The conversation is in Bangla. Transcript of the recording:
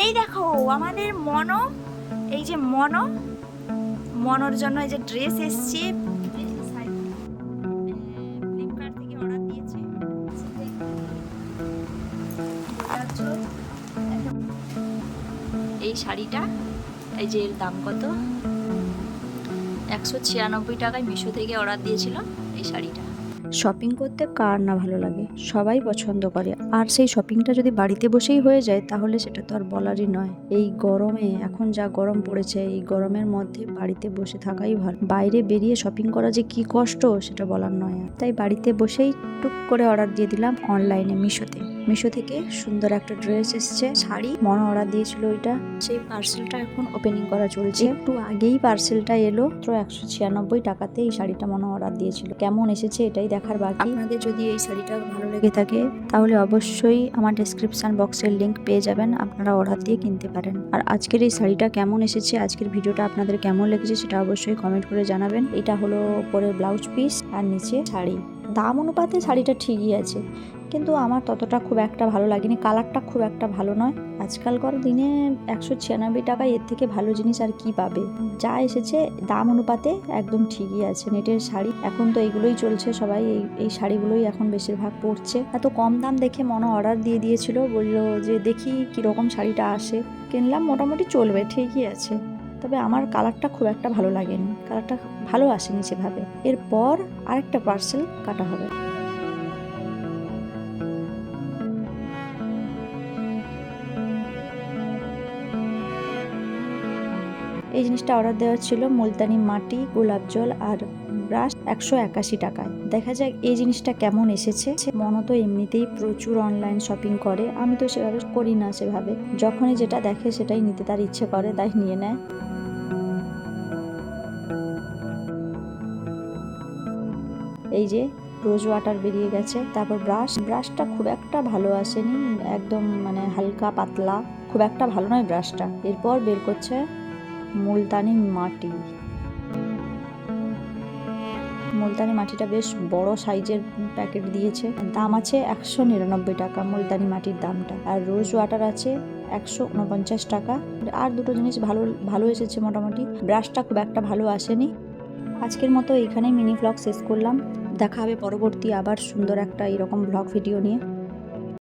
এই দেখো আমাদের এই যে মনোর জন্য এই যে ড্রেস এসছে, ফ্লিপকার্ট থেকে অর্ডার দিয়েছে। এই শাড়িটা, এই যে এর দাম কত, 196 টাকায় মিশো থেকে অর্ডার দিয়েছিল এই শাড়িটা। শপিং করতে কার না ভালো লাগে, সবাই পছন্দ করে। আর সেই শপিংটা যদি বাড়িতে বসেই হয়ে যায় তাহলে সেটা তো আর বলারই নয়। এই গরমে এখন যা গরম পড়েছে, এই গরমের মধ্যে বাড়িতে বসে থাকাই ভালো। বাইরে বেরিয়ে শপিং করা যে কি কষ্ট সেটা বলার নয়। তাই বাড়িতে বসেই টুক করে অর্ডার দিয়ে দিলাম অনলাইনে মিশো থেকে সুন্দর একটা ড্রেস এসছে, শাড়ি মনে অর্ডার দিয়েছিল ওইটা। সেই পার্সেলটা এখন ওপেনিং করা চলছে। একটু আগেই পার্সেলটা এলো, তো 196 টাকাতে এই শাড়িটা মনে অর্ডার দিয়েছিল। কেমন এসেছে এটাই দেখার বাকি। আপনাদের যদি এই শাড়িটা ভালো লেগে থাকে তাহলে অবশ্যই আমার ডেসক্রিপশন বক্সের লিংক পেয়ে যাবেন, আপনারা অর্ডার দিয়ে কিনতে পারেন। আর আজকের এই শাড়িটা কেমন এসেছে, আজকের ভিডিওটা আপনাদের কেমন লেগেছে সেটা অবশ্যই কমেন্ট করে জানাবেন। এটা হলো পরে ব্লাউজ পিস আর নিচে শাড়ি। দাম অনুপাতে শাড়িটা ঠিকই আছে, কিন্তু আমার ততটা খুব একটা ভালো লাগেনি। কালারটা খুব একটা ভালো নয়। আজকালকার দিনে 196 টাকায় এর থেকে ভালো জিনিস আর কি পাবে। যা এসেছে দাম অনুপাতে একদম ঠিকই আছে। নেটের শাড়ি এখন তো এইগুলোই চলছে, সবাই এই শাড়িগুলোই এখন বেশিরভাগ পরছে। এত কম দাম দেখে মনে অর্ডার দিয়ে দিয়েছিল, বললো যে দেখি কীরকম শাড়িটা আসে। কিনলাম, মোটামুটি চলবে, ঠিকই আছে। তবে আমার কালারটা খুব একটা ভালো লাগেনি, কালারটা ভালো আসেনি সেভাবে। এরপর আরেকটা পার্সেল কাটা হবে। এই জিনিসটা অর্ডার দেওয়ার ছিল মুলতানি মাটি, গোলাপ জল আর ব্রাশ, 181 টাকায়। দেখা যাক এই জিনিসটা কেমন এসেছে। মনো তো এমনিতেই প্রচুর অনলাইন শপিং করে, আমি তো সেভাবে করি না। সেভাবে যখনই যেটা দেখে সেটাই নিতে তার ইচ্ছে করে, তাই নিয়ে নেয়। এই যে রোজ ওয়াটার বেরিয়ে গেছে। তারপর ব্রাশটা খুব একটা ভালো আসেনি, একদম মানে হালকা পাতলা, খুব একটা ভালো নয় ব্রাশটা। এরপর বের করছে মুলতানি মাটিটা বেশ বড় সাইজের প্যাকেট দিয়েছে। দাম আছে 199 টাকা মুলতানি মাটির দামটা। আর রোজ ওয়াটার আছে 149 টাকা। আর দুটো জিনিস ভালো এসেছে মোটামুটি। ব্রাশটা খুব একটা ভালো আসেনি। আজকের মতো এইখানেই মিনি ব্লগ শেষ করলাম। দেখা হবে পরবর্তী আবার সুন্দর একটা এরকম ব্লগ ভিডিও নিয়ে।